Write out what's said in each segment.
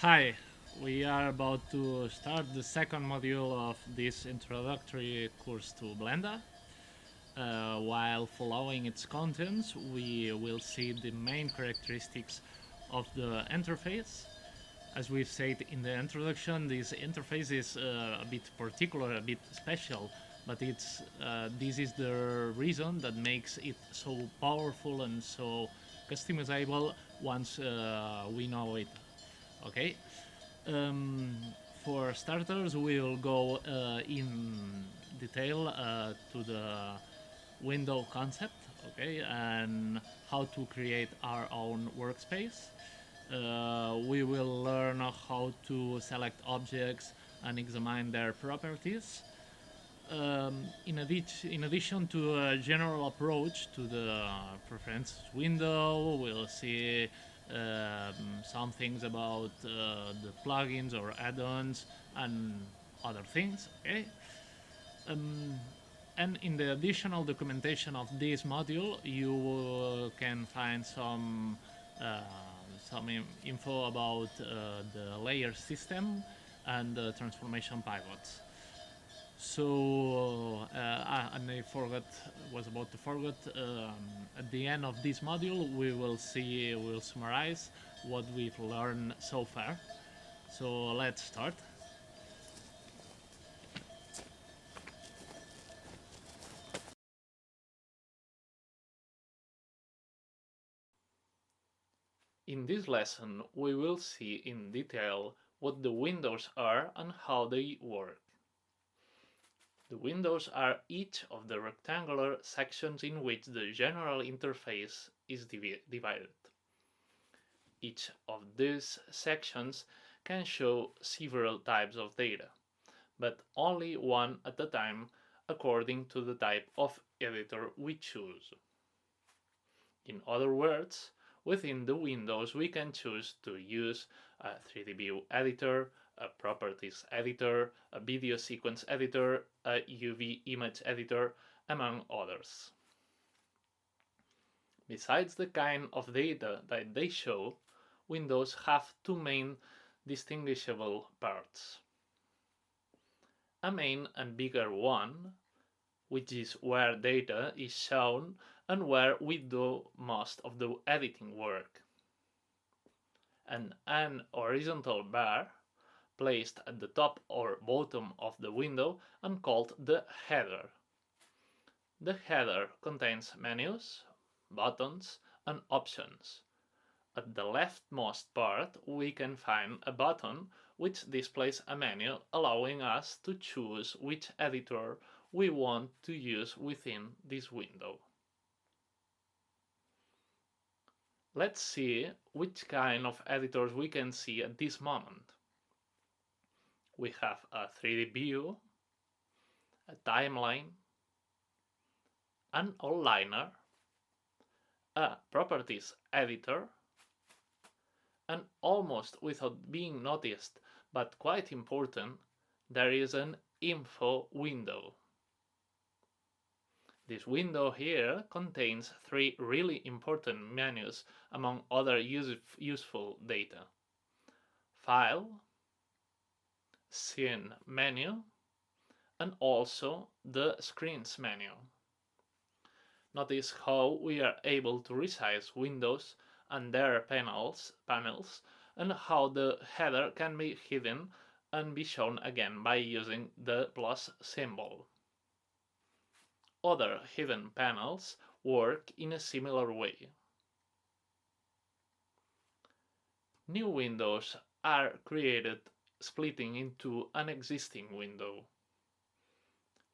Hi, we are about to start the second module of this introductory course to Blender. While following its contents, we will see the main characteristics of the interface. As we've said in the introduction, this interface is a bit particular, a bit special, but this is the reason that makes it so powerful and so customizable once we know it. Okay, um, for starters, we'll go in detail to the window concept, okay, and how to create our own workspace. We will learn how to select objects and examine their properties. In addition to a general approach to the preferences window, we'll see some things about the plugins or add-ons and other things. Okay, um, and in the additional documentation of this module, you can find uh, some info about the layer system and the transformation pivots. So, and I forgot, was about to forget. At the end of this module, we'll summarize what we've learned so far. So let's start. In this lesson, we will see in detail what the windows are and how they work. The windows are each of the rectangular sections in which the general interface is divided. Each of these sections can show several types of data, but only one at a time according to the type of editor we choose. In other words, within the windows we can choose to use a 3D view editor, a properties editor, a video sequence editor, a UV image editor, among others. Besides the kind of data that they show, windows have two main distinguishable parts. A main and bigger one, which is where data is shown and where we do most of the editing work. And an horizontal bar placed at the top or bottom of the window and called the header. The header contains menus, buttons, and options. At the leftmost part, we can find a button which displays a menu allowing us to choose which editor we want to use within this window. Let's see which kind of editors we can see at this moment. We have a 3D view, a timeline, an outliner, a properties editor, and almost without being noticed, but quite important, there is an info window. This window here contains three really important menus among other useful data. File, Scene menu, and also the Screens menu. Notice how we are able to resize windows and their panels, and how the header can be hidden and be shown again by using the plus symbol. Other hidden panels work in a similar way. New windows are created splitting into an existing window.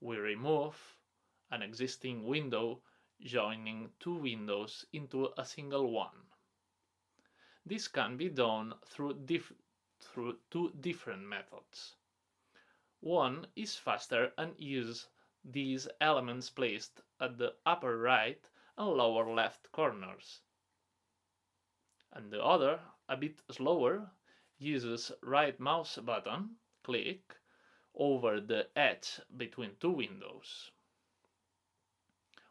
We remove an existing window joining two windows into a single one. This can be done through two different methods. One is faster and uses these elements placed at the upper right and lower left corners. And the other, a bit slower, uses right mouse button, click, over the edge between two windows.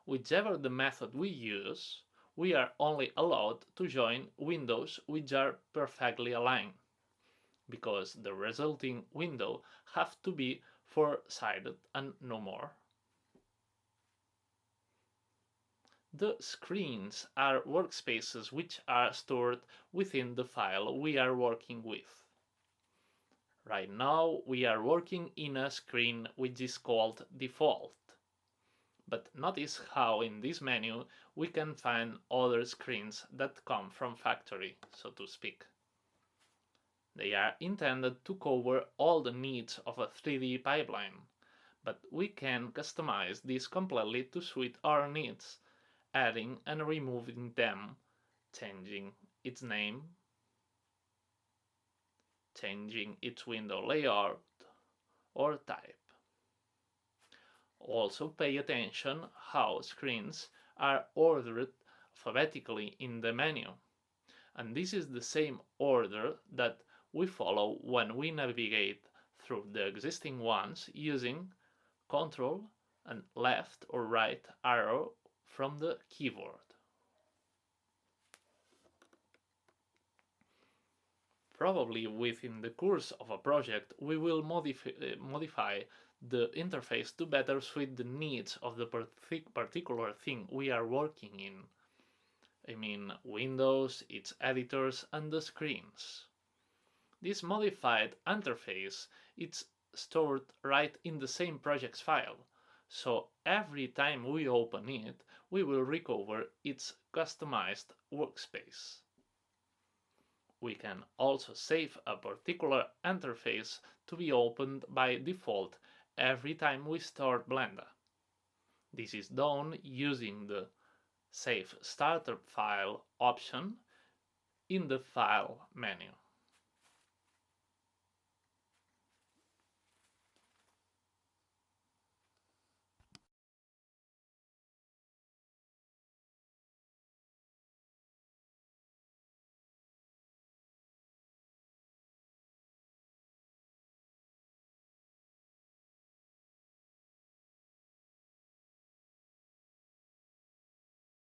Whichever the method we use, we are only allowed to join windows which are perfectly aligned. because the resulting window have to be four-sided and no more. The screens are workspaces which are stored within the file we are working with. Right now we are working in a screen which is called default. But notice how in this menu we can find other screens that come from factory, so to speak. They are intended to cover all the needs of a 3D pipeline, but we can customize this completely to suit our needs, adding and removing them, changing its name, changing its window layout or type. Also pay attention how screens are ordered alphabetically in the menu, and this is the same order that we follow when we navigate through the existing ones using Ctrl and left or right arrow from the keyboard. Probably within the course of a project we will modify the interface to better suit the needs of the particular thing we are working in. I mean Windows, its editors and the screens. This modified interface is stored right in the same project's file, so every time we open it, we will recover its customized workspace. We can also save a particular interface to be opened by default every time we start Blender. This is done using the Save Starter File option in the File menu.